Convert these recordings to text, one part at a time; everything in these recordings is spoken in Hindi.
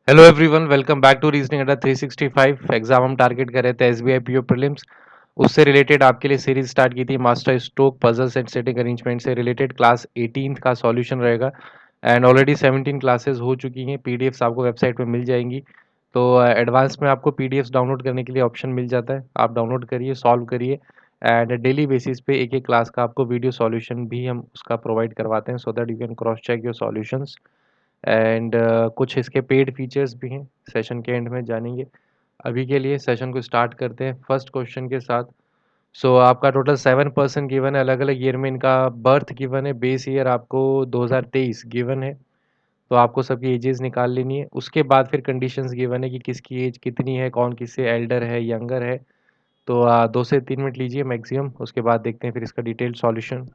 Hello everyone, welcome back to reasoning Adda 365। Exam हम टारगेट कर रहे थे एसबीआई पीओ प्रीलिम्स। उससे रिलेटेड आपके लिए सीरीज स्टार्ट की थी master stroke puzzles and seating arrangement से रिलेटेड। क्लास 18 का सॉल्यूशन रहेगा एंड ऑलरेडी 17 क्लासेस हो चुकी हैं। पीडीएफ्स आपको वेबसाइट पे मिल जाएंगी। तो एडवांस में आपको पीडीएफ्स डाउनलोड करने के लिए ऑप्शन मिल जाता है, आप डाउनलोड करिए, सॉल्व करिए एंड डेली बेसिस पे एक एक क्लास का आपको वीडियो सॉल्यूशन भी हम उसका प्रोवाइड करवाते हैं so that you can cross check your solutions एंड कुछ इसके पेड फीचर्स भी हैं, सेशन के एंड में जानेंगे। अभी के लिए सेशन को स्टार्ट करते हैं फर्स्ट क्वेश्चन के साथ। आपका टोटल 7% गिवन है, अलग अलग ईयर में इनका बर्थ गिवन है। बेस ईयर आपको 2023 गिवन है, तो आपको सबकी एजेस निकाल लेनी है। उसके बाद फिर कंडीशंस गिवन है कि किसकी एज कितनी है, कौन किससे एल्डर है, यंगर है। 2 से 3 मिनट लीजिए मैक्सिमम, उसके बाद देखते हैं फिर इसका डिटेल्ड सॉल्यूशन।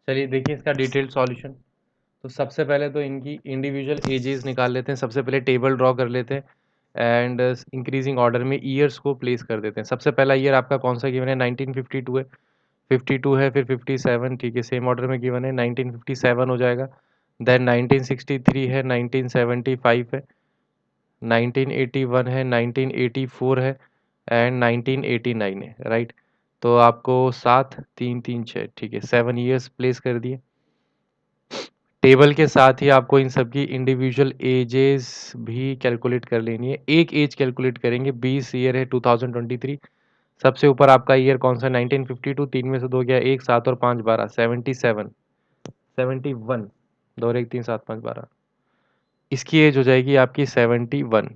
चलिए देखिए इसका डिटेल्ड सॉल्यूशन। तो सबसे पहले तो इनकी इंडिविजुअल एजेस निकाल लेते हैं। सबसे पहले टेबल ड्रॉ कर लेते हैं एंड इंक्रीजिंग ऑर्डर में ईयर्स को प्लेस कर देते हैं। सबसे पहला ईयर आपका कौन सा गिवन है? 1952 है। 52 है, फिर 57, ठीक है, सेम ऑर्डर में गिवन है, 1957 हो जाएगा। देन 1963 है, 1975 है, 1981 है, 1984 है एंड 1989 है, राइट। तो आपको 7 3 3 6, ठीक है, 7 ईयर्स प्लेस कर दिए। टेबल के साथ ही आपको इन सब की इंडिविजुअल एजेस भी कैलकुलेट कर लेनी है। एक एज कैलकुलेट करेंगे। 20 ईयर है 2023। सबसे ऊपर आपका ईयर कौन सा? 1952। तीन में से दो गया एक, 7 और 5 12, 77, 71। दो और एक, 3 7 5 12। इसकी एज हो जाएगी आपकी 71।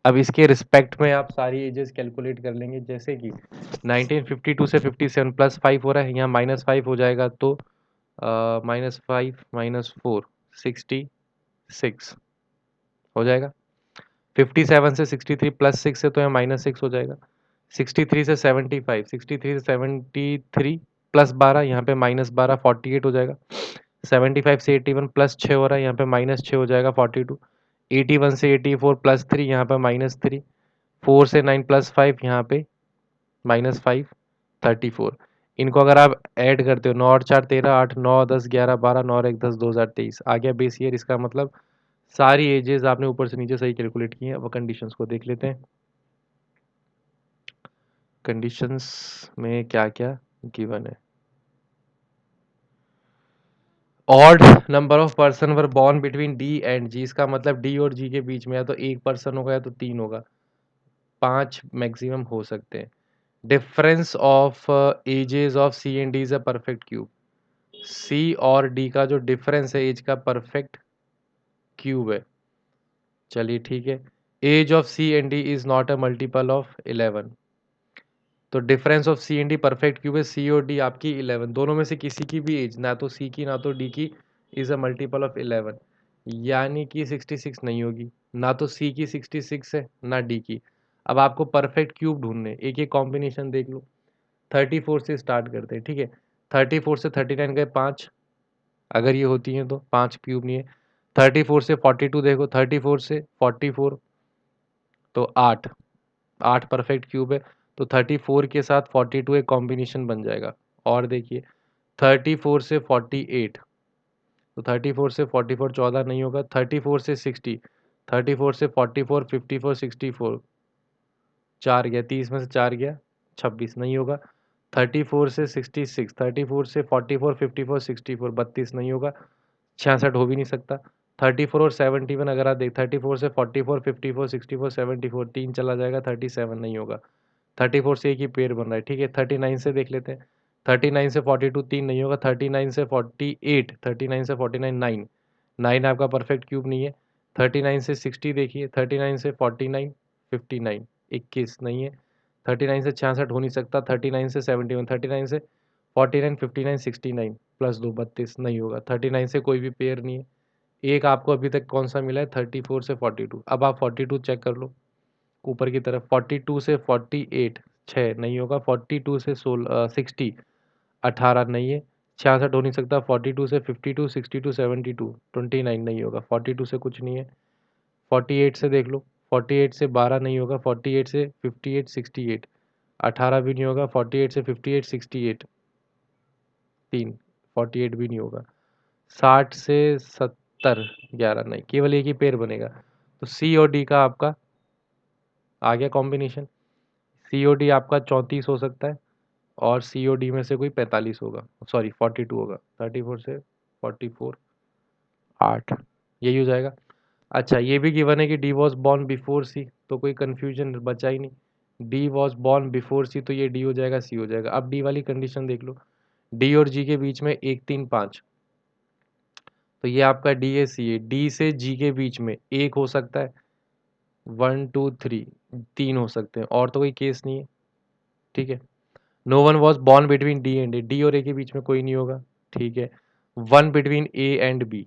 अब इसके रिस्पेक्ट में आप सारी एजेस कैलकुलेट कर लेंगे, जैसे कि 1952 से 57 +5 हो रहा है, यहाँ -5 हो जाएगा, तो -5 -4 66 हो जाएगा। 57 से 63 प्लस 6 है तो यहाँ -6 हो जाएगा। 63 से 75, 63 से 73 प्लस 12, यहाँ पे -12 48 हो जाएगा। 75 से 81 प्लस 6 हो रहा है, यहाँ पे -6 हो जाएगा 42। 81 से 84 प्लस 3, यहाँ पे -3। 4 से 9 प्लस 5, यहाँ पे -5 34। इनको अगर आप ऐड करते हो, 9 और 4 13, 8 9 10 11 12, 9 और 1 10, 2023 आ गया बेस ईयर। इसका मतलब सारी एजेस आपने ऊपर से नीचे सही कैलकुलेट की हैं। अब कंडीशंस को देख लेते हैं। कंडीशंस में क्या क्या गिवन है। Odd number of person were born between D and G, इसका मतलब डी और जी के बीच में या तो एक पर्सन होगा या तो 3 होगा, 5 मैक्सिमम हो सकते हैं। Difference of ages of C and D is a perfect cube. C और डी का जो डिफरेंस है एज का परफेक्ट क्यूब है। चलिए ठीक है। Age of C and D is not a multiple of 11। तो difference of C and D perfect cube है। सी और डी आपकी 11, दोनों में से किसी की भी एज, ना तो सी की ना तो डी की, इज अ मल्टीपल ऑफ 11, यानी कि 66 नहीं होगी। ना तो सी की 66 है ना डी की। अब आपको परफेक्ट क्यूब ढूंढने, एक एक कॉम्बिनेशन देख लो। 34 से स्टार्ट करते हैं, ठीक है। 34 से 39 गए 5, अगर ये होती हैं तो 5 क्यूब नहीं है। 34 से 42 देखो, 34 से 44 तो 8, 8 परफेक्ट क्यूब है। तो 34 के साथ 42 एक कॉम्बिनेशन बन जाएगा। और देखिए 34 से 48, तो 34 से 44 14 नहीं होगा। 34 से 60, 34 से 44 54 64, 4 गया, 30 में से 4 गया 26 नहीं होगा। 34 से 66, 34 से 44 54 64 32 नहीं होगा, 66 हो भी नहीं सकता। 34 और 71 अगर आप देख, 34 से 44 54 64 74 3 चला जाएगा, 37 नहीं होगा। 34 से एक ही पेयर बन रहा है, ठीक है। 39 से देख लेते हैं। 39 से 42 3 नहीं होगा। 39 से 48, 39 से 49 9, 9 आपका परफेक्ट क्यूब नहीं है। 39 से 60 देखिए, 39 से 49 59 21 नहीं है। 39 से 66 हो नहीं सकता। 39 से 71, 39 से 49 59 69 प्लस 2 32 नहीं होगा। 39 से कोई भी पेयर नहीं है। एक आपको अभी तक कौन सा मिला है, 34 से 42। अब आप 42 चेक कर लो ऊपर की तरफ। 42 से 48 6 नहीं होगा। 42 से 60 18 नहीं है, 66 हो नहीं सकता। 42 से 52 62 72 29 नहीं होगा। 42 से कुछ नहीं है। 48 से देख लो, 48 से 12 नहीं होगा। 48 से 58 68 18 भी नहीं होगा। 48 से 58 68 3 48 भी नहीं होगा। 60 से 70 11 नहीं, केवल एक ही पेयर बनेगा। तो सी और डी का आपका आ गया कॉम्बिनेशन। सी ओ डी आपका 34 हो सकता है और सी ओ डी में से कोई 45 होगा, सॉरी 42 होगा। 34 से 44 8, यही हो जाएगा। अच्छा ये भी गिवन है कि डी वॉज बॉर्न बिफोर सी, तो कोई कन्फ्यूजन बचा ही नहीं। डी वॉज बॉर्न बिफोर सी, तो ये डी हो जाएगा, सी हो जाएगा। अब डी वाली कंडीशन देख लो। डी और जी के बीच में 1 3 5, तो ये आपका डी है, सी है। डी से जी के बीच में एक हो सकता है, 1 2 3 3 हो सकते हैं, और तो कोई केस नहीं है, ठीक है। No one was born between D and A, D और ए के बीच में कोई नहीं होगा, ठीक है। One between A and B,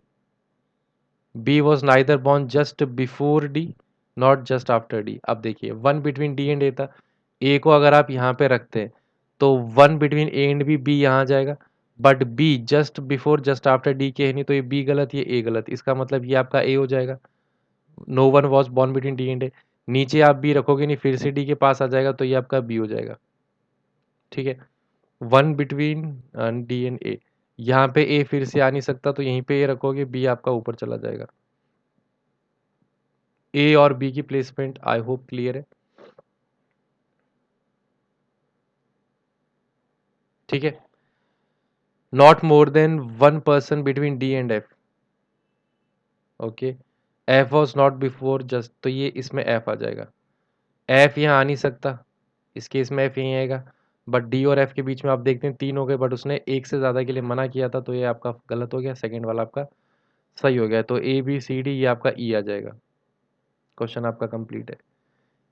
B was neither born just before D not just after D. अब देखिए one between D and A था, ए को अगर आप यहाँ पे रखते हैं तो one between A and B, B यहाँ जाएगा। But B just before just after D के है नहीं, तो ये बी गलत, ये ए गलत, इसका मतलब ये आपका ए हो जाएगा। No one was born between D and A, नीचे आप बी रखोगे नहीं, फिर से डी के पास आ जाएगा, तो ये आपका बी हो जाएगा, ठीक है। वन बिटवीन डी एंड ए, यहाँ पे ए फिर से आ नहीं सकता, तो यहीं पे ए रखोगे, बी आपका ऊपर चला जाएगा। ए और बी की प्लेसमेंट आई होप क्लियर है, ठीक है। Not more than one person between D and F, okay. F was not before just, तो ये इसमें एफ आ जाएगा। एफ यहाँ आ नहीं सकता, इस केस में एफ यहीं आएगा। बट डी और एफ के बीच में आप देखते हैं 3 हो गए, बट उसने एक से ज़्यादा के लिए मना किया था, तो ये आपका गलत हो गया, सेकेंड वाला आपका सही हो गया। तो ए बी सी डी ये आपका ई आ जाएगा। क्वेश्चन आपका कंप्लीट है।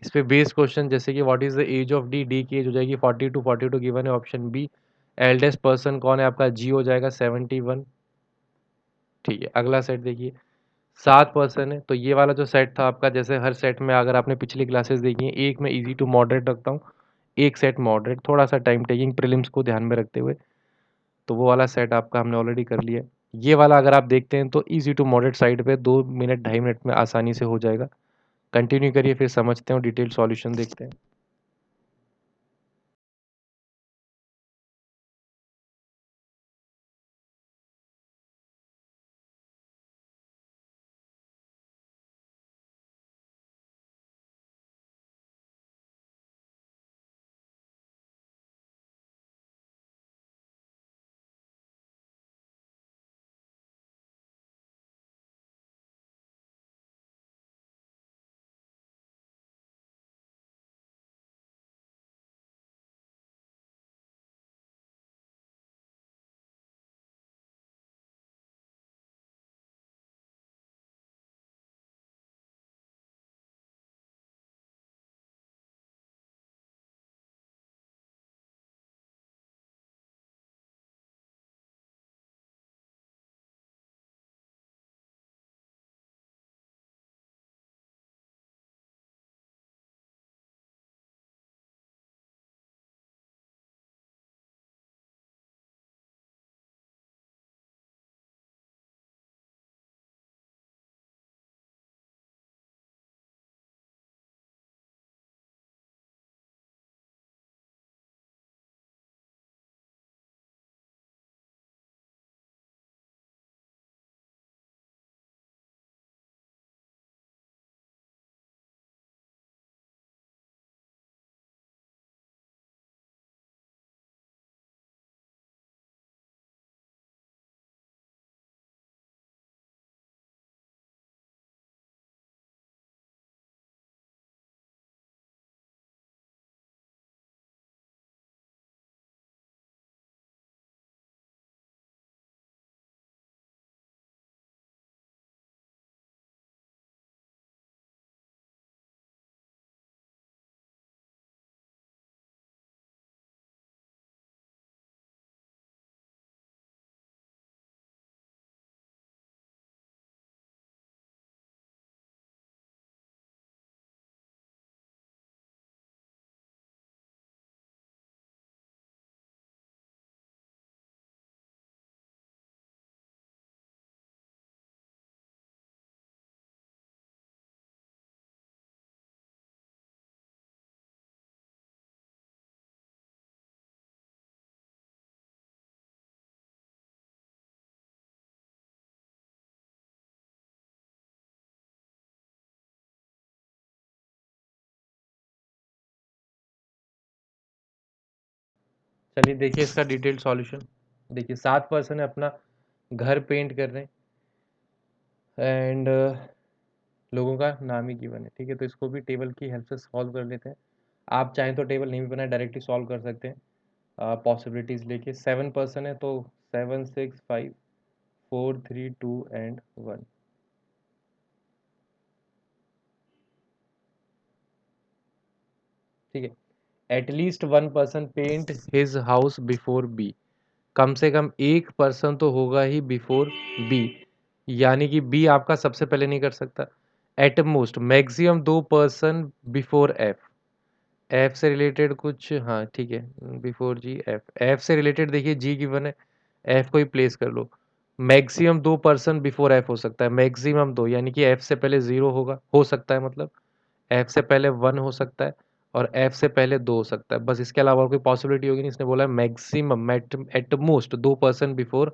इस पे बेस्ड क्वेश्चन जैसे कि what is the age of D, D की एज हो जाएगी 42, 42 गिवन है ऑप्शन बी। एल्डेस्ट पर्सन कौन है आपका, जी हो जाएगा 71, ठीक है। अगला सेट देखिए, 7 पर्सन है, तो ये वाला जो सेट था आपका, जैसे हर सेट में अगर आपने पिछली क्लासेस देखी हैं, एक मैं इजी टू मॉडरेट रखता हूँ, एक सेट मॉडरेट, थोड़ा सा टाइम टेकिंग प्रीलिम्स को ध्यान में रखते हुए, तो वो वाला सेट आपका हमने ऑलरेडी कर लिया है। ये वाला अगर आप देखते हैं तो इजी टू मॉडरेट साइड पे 2 मिनट 2.5 मिनट में आसानी से हो जाएगा। कंटिन्यू करिए, फिर समझते हैं और डिटेल सॉल्यूशन देखते हैं। चलिए देखिए इसका डिटेल्ड सॉल्यूशन। देखिए 7 पर्सन है, अपना घर पेंट कर रहे हैं एंड लोगों का नाम ही गिवन है, ठीक है। तो इसको भी टेबल की हेल्प से सॉल्व कर लेते हैं। आप चाहें तो टेबल नहीं भी बनाए, डायरेक्टली सॉल्व कर सकते हैं पॉसिबिलिटीज़ लेके। 7 पर्सन है तो 7 6 5 4 3 2 एंड 1, ठीक है। At least 1 person paint his house before B, कम से कम एक पर्सन तो होगा ही बिफोर बी, यानी कि बी आपका सबसे पहले नहीं कर सकता। At most maximum 2 person before F, F से रिलेटेड कुछ, हाँ ठीक है, बिफोर जी एफ, एफ से रिलेटेड देखिए जी गिवन है, एफ को ही प्लेस कर लो। मैक्सिमम 2 पर्सन बिफोर एफ हो सकता है, मैक्सिमम दो, यानी कि एफ से पहले जीरो होगा, हो सकता है मतलब, एफ से पहले 1 हो सकता है, और एफ से पहले 2 हो सकता है, बस इसके अलावा और कोई पॉसिबिलिटी होगी नहीं। इसने बोला है maximum at most 2 person before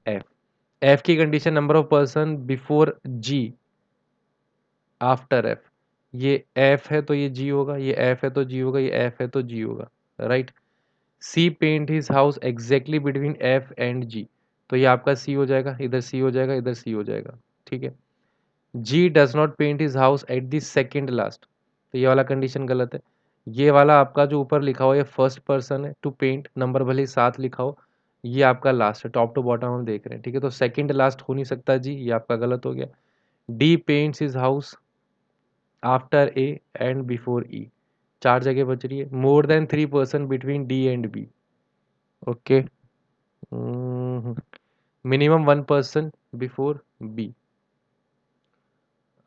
F. F की condition number of person before G after F, ये एफ है तो ये जी होगा, ये एफ है तो जी होगा, ये एफ है तो जी होगा, right. C paint his house exactly between F and G, तो ये आपका सी हो जाएगा, इधर सी हो जाएगा, इधर सी हो जाएगा, ठीक है। G does not paint his house at the second last, तो ये वाला कंडीशन गलत है। ये वाला आपका जो ऊपर लिखा हुआ है, ये फर्स्ट पर्सन है टू पेंट, नंबर भले ही 7 लिखा हो, ये आपका लास्ट है, टॉप टू बॉटम हम देख रहे हैं, ठीक है। तो सेकंड लास्ट हो नहीं सकता जी, ये आपका गलत हो गया। D paints his house after A and before E, 4 जगह बच रही है। More than 3 person between D and B, okay. Minimum 1 person before B,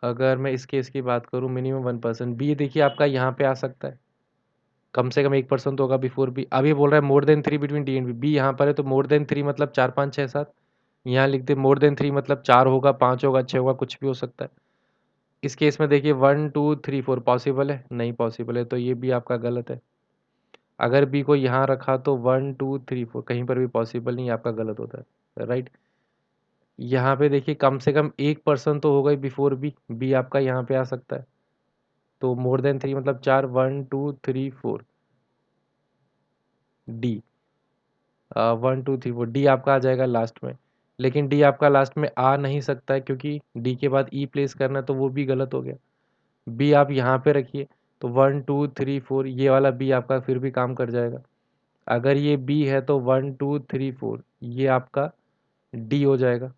अगर मैं इस केस की बात करूँ मिनिमम 1%, बी देखिए आपका यहाँ पे आ सकता है, कम से कम 1% तो होगा बिफोर बी। अभी बोल रहा है more than 3 between D and B, B यहाँ पर है तो मोर देन 3 मतलब 4 5 6 7, यहाँ लिख दे मोर देन 3 मतलब 4 होगा, 5 होगा, 6 होगा, कुछ भी हो सकता है। इस केस में देखिए 1 2 3 4 पॉसिबल है, नहीं पॉसिबल है, तो ये भी आपका गलत है। अगर बी को यहाँ रखा तो 1 2 3 4 कहीं पर भी पॉसिबल नहीं, आपका गलत होता है, राइट। यहाँ पे देखिए कम से कम 1% तो होगा ही बिफोर बी, बी आपका यहाँ पे आ सकता है, तो मोर देन 3 मतलब 4, 1 2 3 4 डी, 1 2 3 4 डी आपका आ जाएगा लास्ट में। लेकिन डी आपका लास्ट में आ नहीं सकता है क्योंकि डी के बाद ई प्लेस करना है, तो वो भी गलत हो गया। बी आप यहाँ पे रखिए तो 1 2 3 4 ये वाला बी आपका फिर भी काम कर जाएगा। अगर ये बी है तो 1 2 3 4 ये आपका डी हो जाएगा,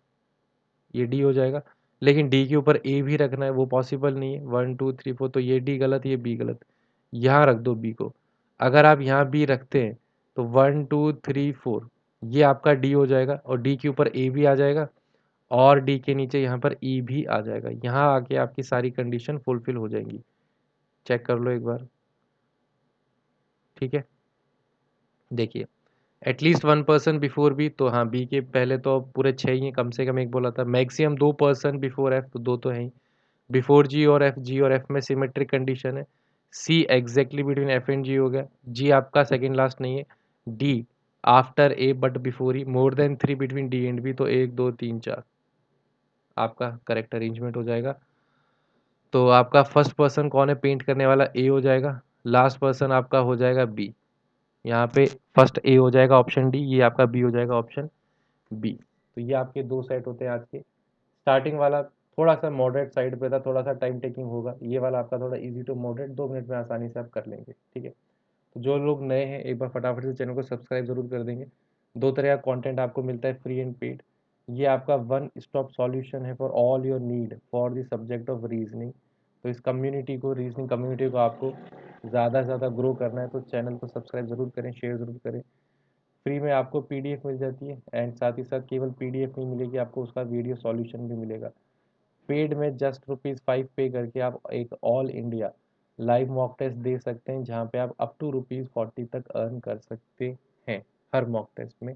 ये डी हो जाएगा। लेकिन डी के ऊपर ए भी रखना है, वो पॉसिबल नहीं है, 1 2 3 4, तो ये डी गलत, ये बी गलत। यहाँ रख दो बी को। अगर आप यहाँ बी रखते हैं तो 1 2 3 4 ये आपका डी हो जाएगा, और डी के ऊपर ए भी आ जाएगा, और डी के नीचे यहाँ पर ई भी आ जाएगा। यहाँ आके आपकी सारी कंडीशन फुलफिल हो जाएंगी। चेक कर लो एक बार, ठीक है। देखिए एटलीस्ट 1% बिफोर बी, तो हाँ बी के पहले तो पूरे 6 ही हैं, कम से कम एक बोला था। मैक्सिमम 2% बिफोर एफ, तो 2 तो है ही। बिफोर जी और एफ, जी और एफ में सिमेट्रिक कंडीशन है। C exactly between F and G हो गया। जी आपका सेकंड लास्ट नहीं है। D after A but before E, more than 3 between D and B, तो 1 2 3 4 आपका करेक्ट अरेंजमेंट हो जाएगा। तो आपका फर्स्ट पर्सन कौन है पेंट करने वाला, ए हो जाएगा। लास्ट पर्सन आपका हो जाएगा बी। यहाँ पे फर्स्ट ए हो जाएगा ऑप्शन डी, ये आपका बी हो जाएगा ऑप्शन बी। तो ये आपके दो सेट होते हैं आज के। स्टार्टिंग वाला थोड़ा सा मॉडरेट साइड पे था, थोड़ा सा टाइम टेकिंग होगा। ये वाला आपका थोड़ा इजी टू मॉडरेट, 2 मिनट में आसानी से आप कर लेंगे, ठीक है। तो जो लोग नए हैं एक बार फटाफट से चैनल को सब्सक्राइब जरूर कर देंगे। दो तरह का कंटेंट आपको मिलता है, फ्री एंड पेड। ये आपका वन स्टॉप सॉल्यूशन है for all your need for the subject of reasoning. तो इस कम्युनिटी को, रीजनिंग कम्युनिटी को आपको ज़्यादा से ज़्यादा ग्रो करना है, तो चैनल को सब्सक्राइब जरूर करें, शेयर जरूर करें। फ्री में आपको पीडीएफ मिल जाती है, एंड साथ ही साथ केवल पीडीएफ नहीं मिलेगी आपको, उसका वीडियो सॉल्यूशन भी मिलेगा। पेड में जस्ट ₹5 पे करके आप एक all India live mock test दे सकते हैं, जहाँ पे आप अप टू ₹40 तक अर्न कर सकते हैं हर मॉक टेस्ट में।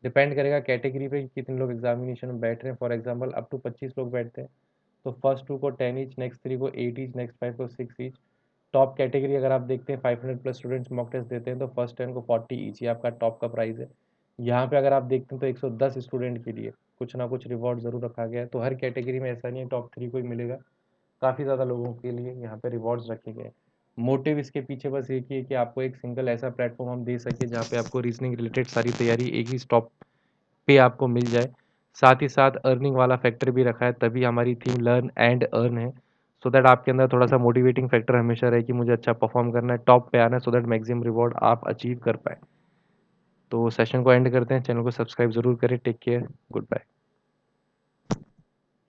डिपेंड करेगा कैटेगरी पे कि कितने लोग एग्जामिनेशन में बैठ रहे हैं। फॉर एग्जांपल अप टू 25 लोग बैठते हैं, तो फर्स्ट 2 को 10 ईच, नेक्स्ट 3 को 8 ईच, नेक्स्ट 5 को 6 ईच। टॉप कैटेगरी अगर आप देखते हैं 500 प्लस स्टूडेंट्स मॉक टेस्ट देते हैं, तो फर्स्ट 10 को 40 ईच, ये आपका टॉप का प्राइस है। यहाँ पे अगर आप देखते हैं तो 110 स्टूडेंट के लिए कुछ ना कुछ रिवॉर्ड ज़रूर रखा गया है। तो हर कैटेगरी में ऐसा नहीं है टॉप 3 को ही मिलेगा, काफ़ी ज़्यादा लोगों के लिए यहाँ पे रिवॉर्ड्स रखे गए हैं। मोटिव इसके पीछे बस एक ही है कि आपको एक सिंगल ऐसा प्लेटफॉर्म हम दे सके जहाँ पे आपको रीजनिंग रिलेटेड सारी तैयारी एक ही स्टॉप पे आपको मिल जाए। साथ ही साथ अर्निंग वाला फैक्टर भी रखा है, तभी हमारी थीम लर्न एंड अर्न है। सो दैट आपके अंदर थोड़ा सा मोटिवेटिंग फैक्टर हमेशा रहे कि मुझे अच्छा परफॉर्म करना है, टॉप पे आना है, सो दैट मैक्सिमम रिवॉर्ड आप अचीव कर पाए। तो सेशन को एंड करते हैं, चैनल को सब्सक्राइब जरूर करें। Take care, good bye.